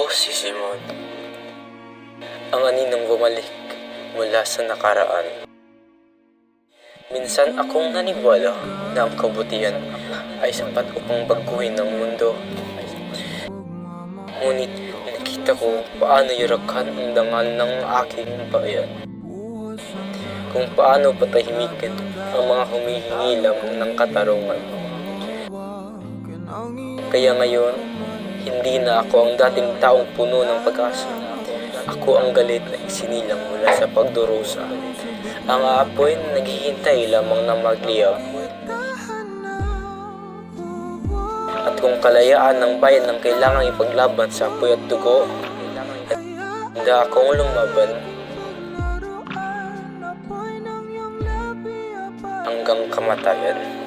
Si Simon, ang aninong bumalik mula sa nakaraan. Minsan akong naniwala na ang kabutihan ay sapat upang baguhin ang mundo. Ngunit nakita ko paano yurakhan ang dangal ng aking bayan. Kung paano patahimikin ang mga humihingilam ng katarungan. Kaya ngayon, hindi na ako ang dating taong puno ng pag-asa. Ako ang galit na isinilang mula sa pagdurusa. Ang aapoy na naghihintay lamang na magliyab. At kung kalayaan ng bayan ang kailangang ipaglaban sa apoy at dugo, handa akong lumaban hanggang kamatayan.